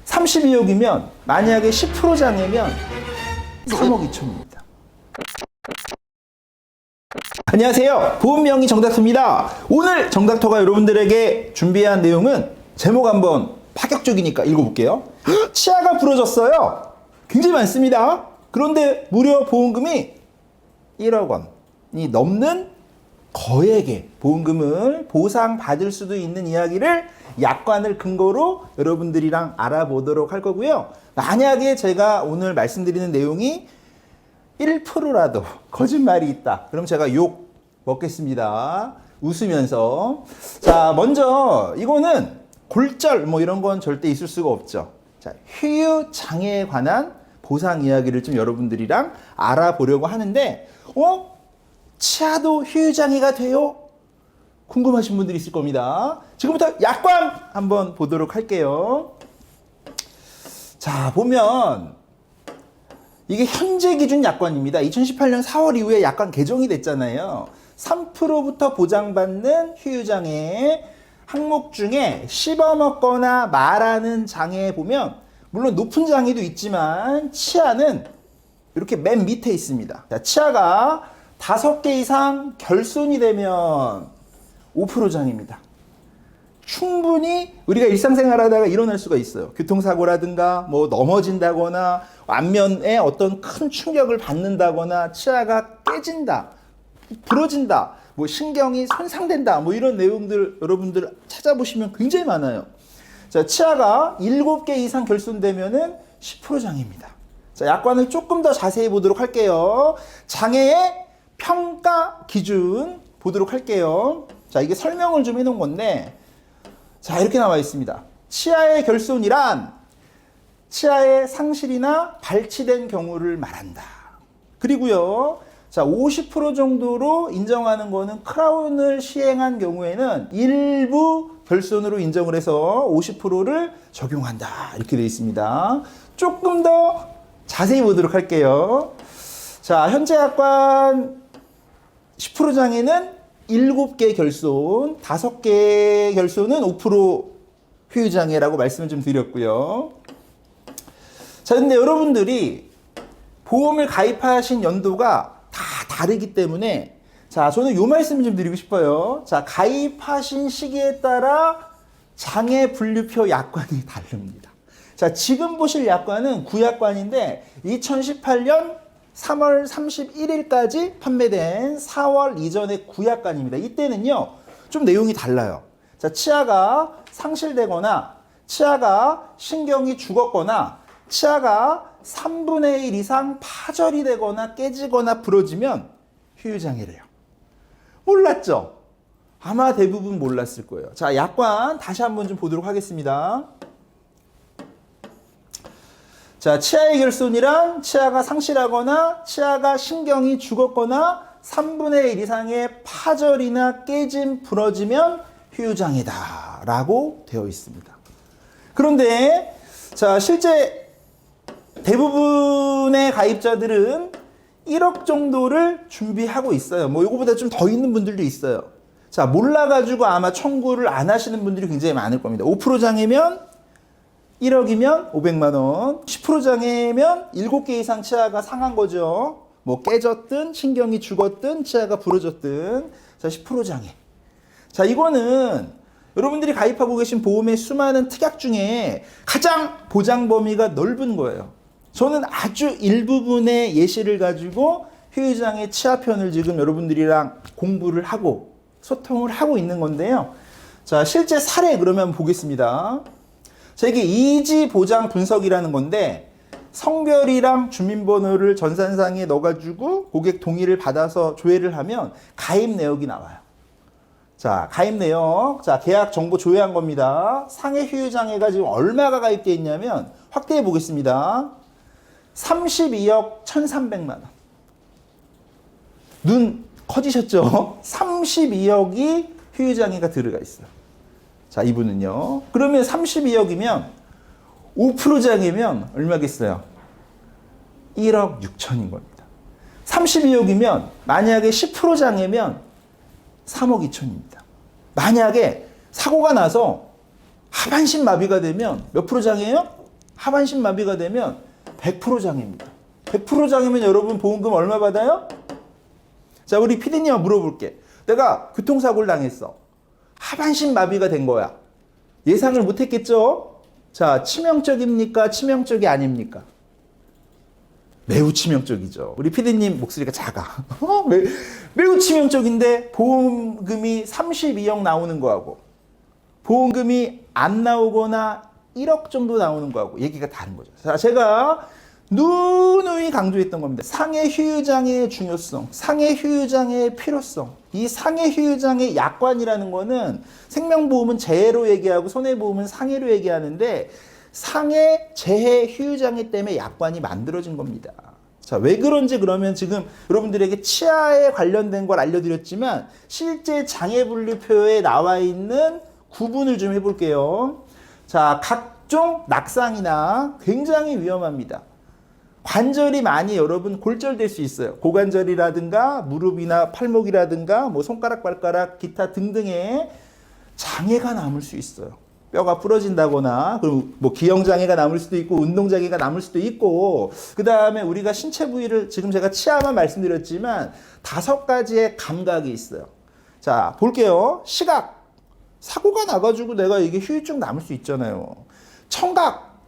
32억이면 만약에 10% 장애면 3억 2천입니다. 안녕하세요. 보험명의 정닥터입니다. 오늘 정닥터가 여러분들에게 준비한 내용은 제목 한번 파격적이니까 읽어볼게요. 치아가 부러졌어요. 굉장히 많습니다. 그런데 무려 보험금이 1억 원이 넘는 거액의 보험금을 보상받을 수도 있는 이야기를 약관을 근거로 여러분들이랑 알아보도록 할 거고요. 만약에 제가 오늘 말씀드리는 내용이 1%라도 거짓말이 있다. 그럼 제가 욕 먹겠습니다. 웃으면서. 자, 먼저 이거는 골절 뭐 이런 건 절대 있을 수가 없죠. 자, 휴유장애에 관한 보상 이야기를 좀 여러분들이랑 알아보려고 하는데 치아도 휴유장애가 돼요? 궁금하신 분들이 있을 겁니다. 지금부터 약관 한번 보도록 할게요. 자, 보면 이게 현재 기준 약관입니다. 2018년 4월 이후에 약관 개정이 됐잖아요. 3%부터 보장받는 휴유장애 항목 중에 씹어먹거나 말하는 장애에 보면 물론 높은 장애도 있지만 치아는 이렇게 맨 밑에 있습니다. 자, 치아가 5개 이상 결손이 되면 5% 장애입니다. 충분히 우리가 일상생활 하다가 일어날 수가 있어요. 교통사고라든가 뭐 넘어진다거나 안면에 어떤 큰 충격을 받는다거나 치아가 깨진다, 부러진다, 뭐 신경이 손상된다, 뭐 이런 내용들 여러분들 찾아보시면 굉장히 많아요. 자, 치아가 7개 이상 결손되면은 10% 장애입니다. 자, 약관을 조금 더 자세히 보도록 할게요. 장애의 평가 기준 보도록 할게요. 자, 이게 설명을 좀 해놓은 건데, 자, 이렇게 나와 있습니다. 치아의 결손이란 치아의 상실이나 발치된 경우를 말한다. 그리고요, 자, 50% 정도로 인정하는 거는 크라운을 시행한 경우에는 일부 결손으로 인정을 해서 50%를 적용한다. 이렇게 되어 있습니다. 조금 더 자세히 보도록 할게요. 자, 현재 약관 10% 장애는 7개 결손, 5개 결손은 5% 휴유장애라고 말씀을 좀 드렸고요. 자, 근데 여러분들이 보험을 가입하신 연도가 다 다르기 때문에 자, 저는 요 말씀을 좀 드리고 싶어요. 자, 가입하신 시기에 따라 장애 분류표 약관이 다릅니다. 자, 지금 보실 약관은 구약관인데 2018년 3월 31일까지 판매된 4월 이전의 구약관입니다. 이때는요, 좀 내용이 달라요. 자, 치아가 상실되거나, 치아가 신경이 죽었거나, 치아가 3분의 1 이상 파절이 되거나 깨지거나 부러지면 휴유장애래요. 몰랐죠? 아마 대부분 몰랐을 거예요. 자, 약관 다시 한번 좀 보도록 하겠습니다. 자, 치아의 결손이란 치아가 상실하거나 치아가 신경이 죽었거나 3분의 1 이상의 파절이나 깨짐, 부러지면 휴유장애다 라고 되어 있습니다. 그런데 자, 실제 대부분의 가입자들은 1억 정도를 준비하고 있어요. 뭐 이거보다 좀 더 있는 분들도 있어요. 자, 몰라가지고 아마 청구를 안 하시는 분들이 굉장히 많을 겁니다. 5% 장애면 1억이면 500만 원, 10% 장애면 7개 이상 치아가 상한 거죠. 뭐 깨졌든 신경이 죽었든 치아가 부러졌든. 자, 10% 장애. 자, 이거는 여러분들이 가입하고 계신 보험의 수많은 특약 중에 가장 보장 범위가 넓은 거예요. 저는 아주 일부분의 예시를 가지고 휴유장애 치아편을 지금 여러분들이랑 공부를 하고 소통을 하고 있는 건데요. 자, 실제 사례 그러면 보겠습니다. 자, 이게 이지 보장 분석이라는 건데 성별이랑 주민번호를 전산상에 넣어가지고 고객 동의를 받아서 조회를 하면 가입 내역이 나와요. 자, 가입 내역. 자, 계약 정보 조회한 겁니다. 상해 휴유장애가 지금 얼마가 가입되어 있냐면 확대해 보겠습니다. 32억 1,300만 원. 눈 커지셨죠? 32억이 휴유장애가 들어가 있어요. 자, 이분은요. 그러면 32억이면 5% 장애면 얼마겠어요? 1억 6천인 겁니다. 32억이면 만약에 10% 장애면 3억 2천입니다. 만약에 사고가 나서 하반신 마비가 되면 몇 프로 장애예요? 하반신 마비가 되면 100% 장애입니다. 100% 장애면 여러분 보험금 얼마 받아요? 자, 우리 피디님한테 물어볼게. 내가 교통사고를 당했어. 하반신 마비가 된 거야. 예상을 못했겠죠? 자, 치명적입니까? 치명적이 아닙니까? 매우 치명적이죠. 우리 피디님 목소리가 작아. 매우 치명적인데 보험금이 32억 나오는 거하고 보험금이 안 나오거나 1억 정도 나오는 거하고 얘기가 다른 거죠. 자, 제가 누누이 강조했던 겁니다. 상해 휴유장애의 중요성, 상해 휴유장애의 필요성. 이 상해 휴유장애 약관이라는 거는 생명보험은 재해로 얘기하고 손해보험은 상해로 얘기하는데 상해, 재해, 휴유장애 때문에 약관이 만들어진 겁니다. 자, 왜 그런지 그러면 지금 여러분들에게 치아에 관련된 걸 알려드렸지만 실제 장애분류표에 나와 있는 구분을 좀 해볼게요. 자, 각종 낙상이나 굉장히 위험합니다. 관절이 많이 여러분 골절될 수 있어요. 고관절이라든가 무릎이나 팔목이라든가 뭐 손가락, 발가락, 기타 등등의 장애가 남을 수 있어요. 뼈가 부러진다거나 그리고 뭐 기형장애가 남을 수도 있고 운동장애가 남을 수도 있고 그 다음에 우리가 신체 부위를 지금 제가 치아만 말씀드렸지만 5가지의 감각이 있어요. 자, 볼게요. 시각. 사고가 나가지고 내가 이게 휴유증 남을 수 있잖아요. 청각.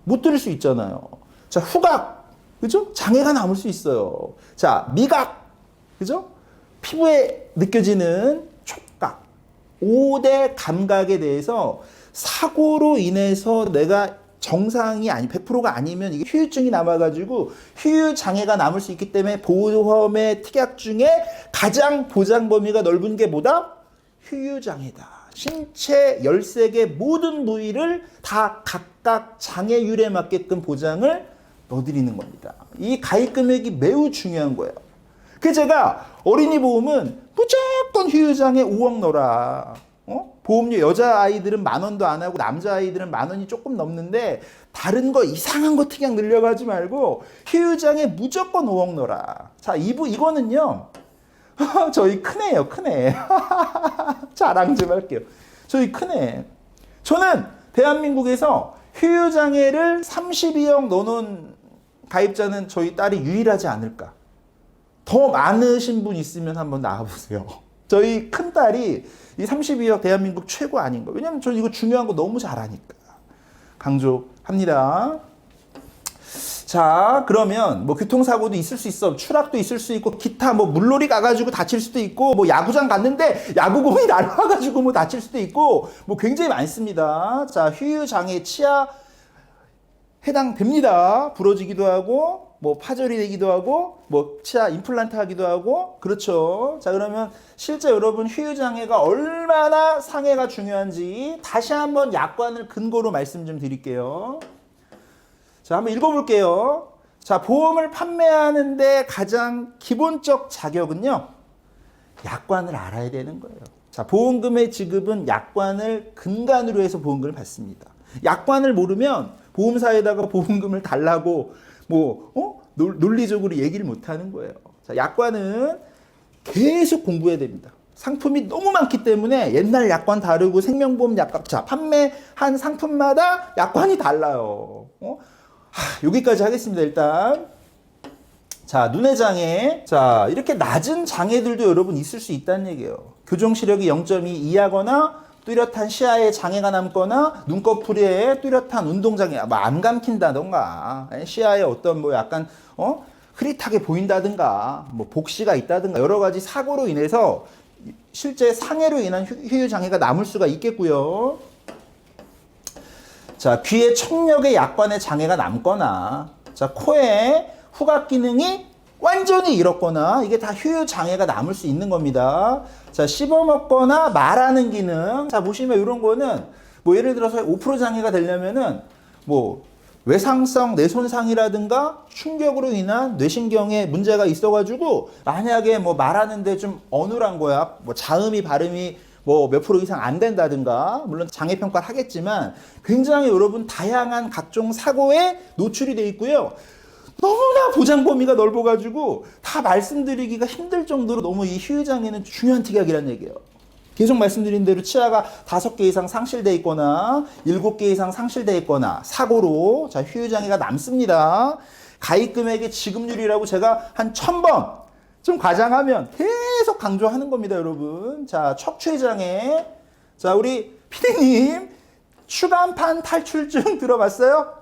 못 들을 수 있잖아요. 자, 후각. 그죠? 장애가 남을 수 있어요. 자, 미각. 그죠? 피부에 느껴지는 촉각. 5대 감각에 대해서 사고로 인해서 내가 정상이 100%가 아니면 이게 휴유증이 남아가지고 휴유장애가 남을 수 있기 때문에 보험의 특약 중에 가장 보장 범위가 넓은 게 뭐다? 휴유장애다. 신체 13개 모든 부위를 다 각각 장애율에 맞게끔 보장을 넣어드리는 겁니다. 이 가입 금액이 매우 중요한 거예요. 그래서 제가 어린이 보험은 무조건 휴유장애 5억 넣어라. 보험료 여자아이들은 10,000원도 안 하고 남자아이들은 10,000원이 조금 넘는데 다른 거 이상한 거 특약 늘려가지 말고 휴유장애 무조건 5억 넣어라. 자, 이거는요. 저희 큰애예요, 큰애. 자랑 좀 할게요. 저희 큰애. 저는 대한민국에서 휴유장애를 32억 넣어놓은 가입자는 저희 딸이 유일하지 않을까. 더 많으신 분 있으면 한번 나와보세요. 저희 큰딸이 이 32억 대한민국 최고 아닌 거예요. 왜냐면 저는 이거 중요한 거 너무 잘하니까. 강조합니다. 자, 그러면 뭐 교통사고도 있을 수 있어. 추락도 있을 수 있고 기타 뭐 물놀이 가가지고 다칠 수도 있고 뭐 야구장 갔는데 야구공이 날아가가지고 뭐 다칠 수도 있고 뭐 굉장히 많습니다. 자, 휴유장애 치아 해당됩니다. 부러지기도 하고 뭐 파절이 되기도 하고 뭐 치아 임플란트 하기도 하고 그렇죠. 자, 그러면 실제 여러분 휴유장애가 얼마나 상해가 중요한지 다시 한번 약관을 근거로 말씀 좀 드릴게요. 자, 한번 읽어볼게요. 자, 보험을 판매하는데 가장 기본적 자격은요, 약관을 알아야 되는 거예요. 자, 보험금의 지급은 약관을 근간으로 해서 보험금을 받습니다. 약관을 모르면 보험사에다가 보험금을 달라고 논리적으로 얘기를 못 하는 거예요. 자, 약관은 계속 공부해야 됩니다. 상품이 너무 많기 때문에 옛날 약관 다르고 생명보험 약관, 자, 판매한 상품마다 약관이 달라요. 여기까지 하겠습니다, 일단. 자, 눈의 장애. 자, 이렇게 낮은 장애들도 여러분 있을 수 있다는 얘기예요. 교정 시력이 0.2 이하거나 뚜렷한 시야에 장애가 남거나 눈꺼풀에 뚜렷한 운동장애, 뭐 안 감긴다던가 시야에 어떤 뭐 약간 흐릿하게 보인다든가 뭐 복시가 있다든가 여러 가지 사고로 인해서 실제 상해로 인한 휴유장애가 남을 수가 있겠고요. 자, 귀에 청력의 약관의 장애가 남거나 자, 코에 후각 기능이 완전히 잃었거나 이게 다 휴유장애가 남을 수 있는 겁니다. 자, 씹어먹거나 말하는 기능. 자, 보시면 이런 거는 뭐 예를 들어서 5% 장애가 되려면은 뭐 외상성 뇌손상이라든가 충격으로 인한 뇌신경에 문제가 있어가지고 만약에 뭐 말하는데 좀 어눌한 거야. 뭐 자음이 발음이 뭐 몇 프로 이상 안 된다든가 물론 장애 평가를 하겠지만 굉장히 여러분 다양한 각종 사고에 노출이 돼 있고요. 너무나 보장 범위가 넓어가지고 다 말씀드리기가 힘들 정도로 너무 이 휴유장애는 중요한 특약이라는 얘기예요. 계속 말씀드린 대로 치아가 5개 이상 상실되어 있거나 7개 이상 상실되어 있거나 사고로 자 휴유장애가 남습니다. 가입금액의 지급률이라고 제가 한 1000번 좀 과장하면 계속 강조하는 겁니다, 여러분. 자, 척추장애. 자, 우리 피디님 추간판 탈출증 들어봤어요?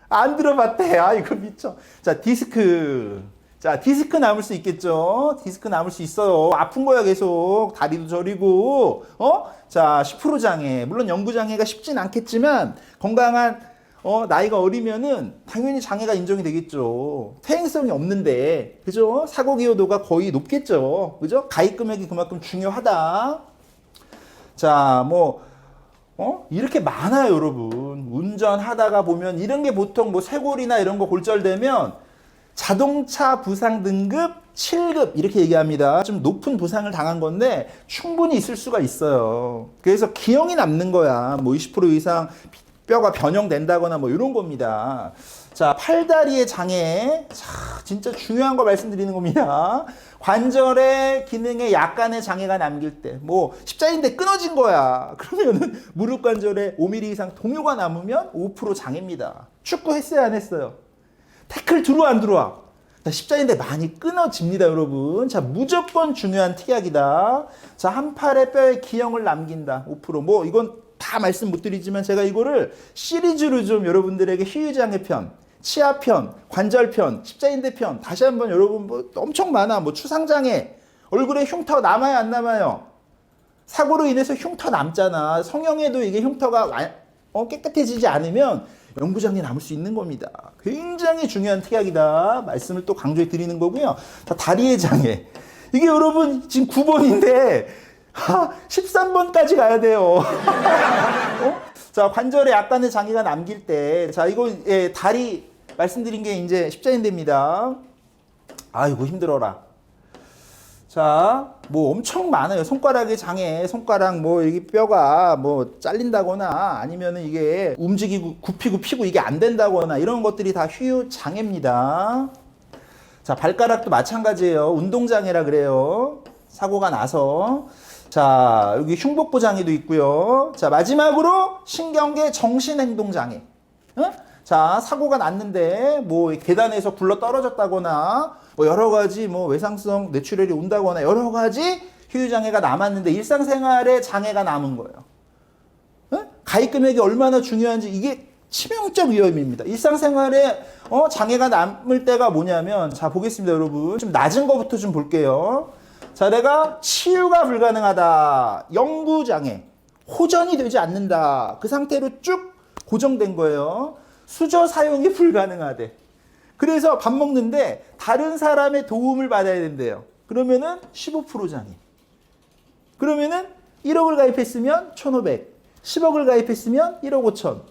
안 들어봤대. 아, 이거 미쳐. 자, 디스크. 자, 디스크 남을 수 있겠죠? 디스크 남을 수 있어요. 아픈 거야, 계속. 다리도 저리고, 자, 10% 장애. 물론 영구장애가 쉽진 않겠지만, 건강한, 나이가 어리면은, 당연히 장애가 인정이 되겠죠. 퇴행성이 없는데, 그죠? 사고 기여도가 거의 높겠죠. 그죠? 가입 금액이 그만큼 중요하다. 자, 이렇게 많아요, 여러분. 운전하다가 보면, 이런 게 보통 쇄골이나 이런 거 골절되면, 자동차 부상 등급 7급 이렇게 얘기합니다. 좀 높은 부상을 당한 건데 충분히 있을 수가 있어요. 그래서 기형이 남는 거야. 20% 이상 뼈가 변형된다거나 이런 겁니다. 자, 팔다리의 장애. 자, 진짜 중요한 거 말씀드리는 겁니다. 관절의 기능에 약간의 장애가 남길 때, 십자인대 끊어진 거야. 그러면은 무릎 관절에 5mm 이상 동요가 남으면 5% 장애입니다. 축구 했어요, 안 했어요? 태클 들어와 안 들어와? 십자인대 많이 끊어집니다, 여러분. 자, 무조건 중요한 특약이다. 자, 한 팔의 뼈에 기형을 남긴다. 5%. 이건 다 말씀 못 드리지만 제가 이거를 시리즈로 좀 여러분들에게 휴유장애 편, 치아 편, 관절 편, 십자인대 편 다시 한번 여러분 엄청 많아. 추상장애. 얼굴에 흉터 남아요, 안 남아요? 사고로 인해서 흉터 남잖아. 성형에도 이게 흉터가 깨끗해지지 않으면 영구장애 남을 수 있는 겁니다. 굉장히 중요한 특약이다. 말씀을 또 강조해 드리는 거고요. 자, 다리의 장애. 이게 여러분 지금 9번인데 13번까지 가야 돼요. 자, 관절에 약간의 장애가 남길 때, 자, 이거 다리 말씀드린 게 이제 십자인대입니다. 아이고 힘들어라. 자, 엄청 많아요. 손가락의 장애, 손가락 이게 뼈가 잘린다거나 아니면은 이게 움직이고 굽히고 피고 이게 안 된다거나 이런 것들이 다 휴유 장애입니다. 자, 발가락도 마찬가지예요. 운동장애라 그래요. 사고가 나서. 자, 여기 흉복부 장애도 있고요. 자, 마지막으로 신경계 정신행동장애. 자, 사고가 났는데 계단에서 굴러 떨어졌다거나 여러 가지 외상성 뇌출혈이 온다거나 여러 가지 휴유장애가 남았는데 일상생활에 장애가 남은 거예요. 가입 금액이 얼마나 중요한지 이게 치명적 위험입니다. 일상생활에 장애가 남을 때가 뭐냐면, 자, 보겠습니다, 여러분. 좀 낮은 거부터 좀 볼게요. 자, 내가 치유가 불가능하다. 영구장애. 호전이 되지 않는다. 그 상태로 쭉 고정된 거예요. 수저 사용이 불가능하대. 그래서 밥 먹는데 다른 사람의 도움을 받아야 된대요. 그러면은 15% 장애. 그러면은 1억을 가입했으면 1,500. 10억을 가입했으면 1억 5천.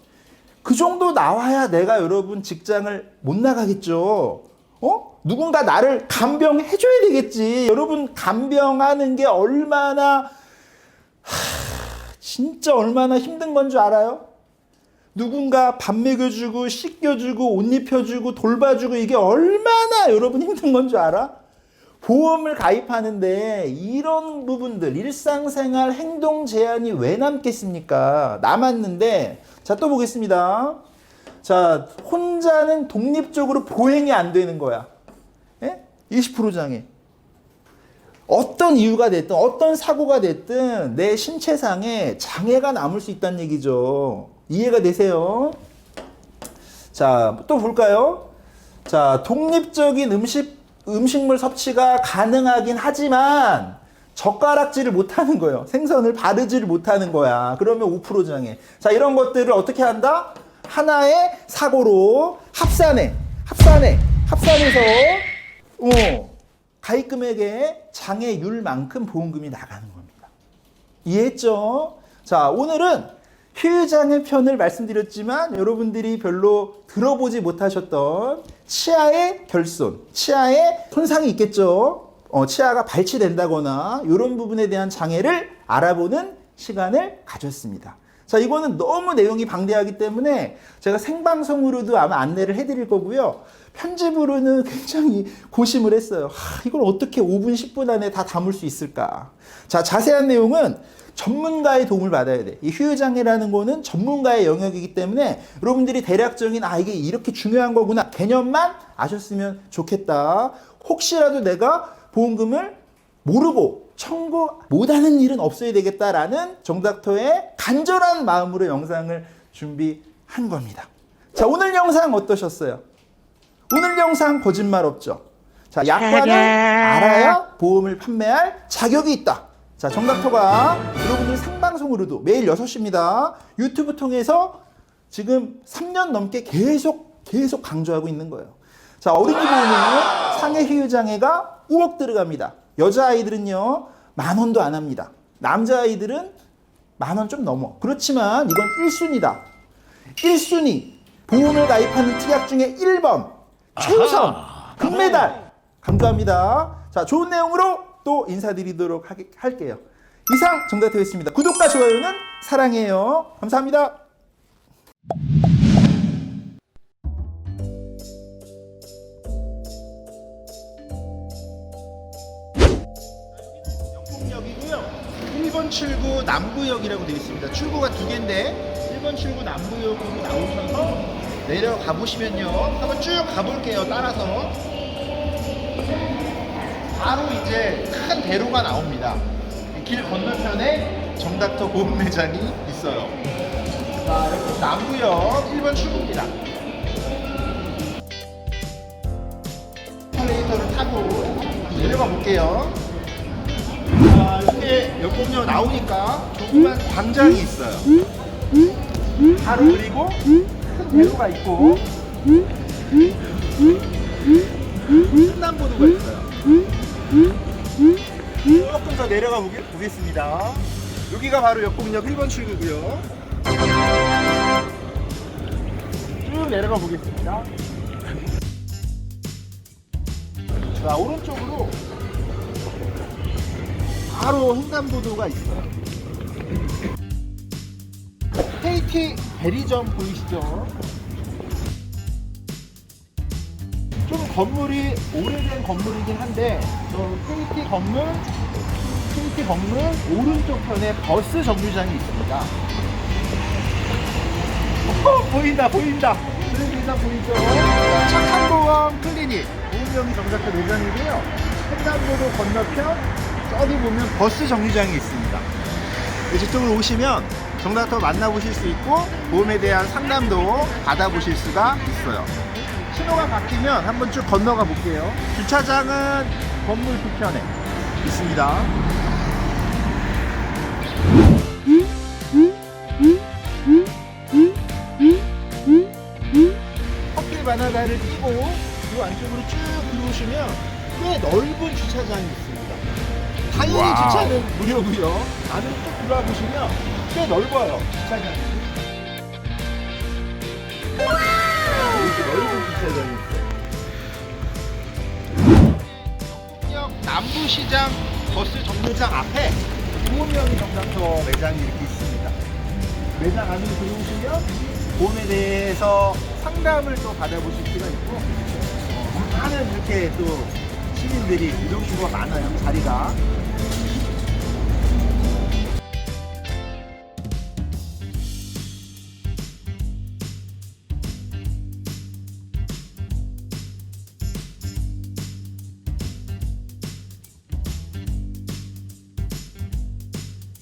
그 정도 나와야 내가 여러분 직장을 못 나가겠죠. 누군가 나를 간병해줘야 되겠지. 여러분 간병하는 게 얼마나 진짜 얼마나 힘든 건 줄 알아요? 누군가 밥 먹여주고 씻겨주고 옷 입혀주고 돌봐주고 이게 얼마나 여러분 힘든 건 줄 알아? 보험을 가입하는데 이런 부분들 일상생활 행동 제한이 왜 남겠습니까? 남았는데 자, 또 보겠습니다. 자, 혼자는 독립적으로 보행이 안 되는 거야. 20% 장애. 어떤 이유가 됐든 어떤 사고가 됐든 내 신체상에 장애가 남을 수 있다는 얘기죠. 이해가 되세요? 자, 또 볼까요? 자, 독립적인 음식물 섭취가 가능하긴 하지만 젓가락질을 못하는 거예요. 생선을 바르지를 못하는 거야. 그러면 5% 장애. 자, 이런 것들을 어떻게 한다? 하나의 사고로 합산해서 가입 금액의 장애율만큼 보험금이 나가는 겁니다. 이해했죠? 자, 오늘은 휴유장애 편을 말씀드렸지만 여러분들이 별로 들어보지 못하셨던 치아의 결손, 치아에 손상이 있겠죠. 치아가 발치된다거나 이런 부분에 대한 장애를 알아보는 시간을 가졌습니다. 자, 이거는 너무 내용이 방대하기 때문에 제가 생방송으로도 아마 안내를 해드릴 거고요. 편집으로는 굉장히 고심을 했어요. 이걸 어떻게 5분, 10분 안에 다 담을 수 있을까? 자, 자세한 내용은 전문가의 도움을 받아야 돼. 이 휴유장애라는 거는 전문가의 영역이기 때문에 여러분들이 대략적인 이게 이렇게 중요한 거구나 개념만 아셨으면 좋겠다. 혹시라도 내가 보험금을 모르고 청구 못하는 일은 없어야 되겠다라는 정닥터의 간절한 마음으로 영상을 준비한 겁니다. 자, 오늘 영상 어떠셨어요? 오늘 영상 거짓말 없죠? 자, 약관을 알아야 보험을 판매할 자격이 있다. 자, 정닥터가 여러분들 생방송으로도 매일 6시입니다. 유튜브 통해서 지금 3년 넘게 계속 강조하고 있는 거예요. 자, 어린이 보험은요, 상해 휴유장애가 5억 들어갑니다. 여자아이들은요, 10,000원도 안 합니다. 남자아이들은 10,000원 좀 넘어. 그렇지만 이건 1순위다. 1순위, 보험을 가입하는 특약 중에 1번, 최우선, 금메달. 강조합니다. 자, 좋은 내용으로 또 인사드리도록 할게요. 이상 정닥터였습니다. 구독과 좋아요는 사랑해요. 감사합니다. 영풍역이고요. 1번 출구 남구역이라고 되어 있습니다. 출구가 2개인데 1번 출구 남구역으로 나오셔서 내려가 보시면요. 한번 쭉 가볼게요. 따라서. 바로 이제 큰 대로가 나옵니다. 길 건너편에 정닥터 보험 매장이 있어요. 자, 여기 남구역 1번 출구입니다. 엘리베이터를 타고 내려가 볼게요. 자, 이렇게 역곡역 나오니까 조그만 광장이 있어요. 바로 그리고 큰 대로가 있고 횡단보도가 있어요. 조금 더 내려가 보겠습니다. 여기가 바로 역곡역 1번 출구고요. 쭉 내려가 보겠습니다. 자, 오른쪽으로 바로 횡단보도가 있어요. KT 대리점 보이시죠? 좀 건물이 오래된 건물이긴 한데 KT 건물 오른쪽 편에 버스 정류장이 있습니다. 보인다. 그래서 보이죠? 착한 보험 클리닉 보험명의 정닥터 매장이고요. 횡단보도 건너편 저기 보면 버스 정류장이 있습니다. 이쪽으로 오시면 정닥터 만나보실 수 있고 보험에 대한 상담도 받아보실 수가 있어요. 신호가 바뀌면 한번 쭉 건너가 볼게요. 주차장은 건물 뒤편에 있습니다. 커피 바나나를 끼고 이 안쪽으로 쭉 들어오시면 꽤 넓은 주차장이 있습니다. 당연히 주차는 무료고요. 안으로 쭉 들어와 보시면 꽤 넓어요. 주차장이. 이렇게 넓은 주차장이 있어요. 역곡역 남부시장 버스 정류장 앞에 보험명의 정닥터 매장이 이렇게 있습니다. 매장 안으로 들어오시면 보험에 대해서 상담을 또 받아보실 수가 있고 많은 이렇게 또 시민들이 이동수가 많아요. 자리가.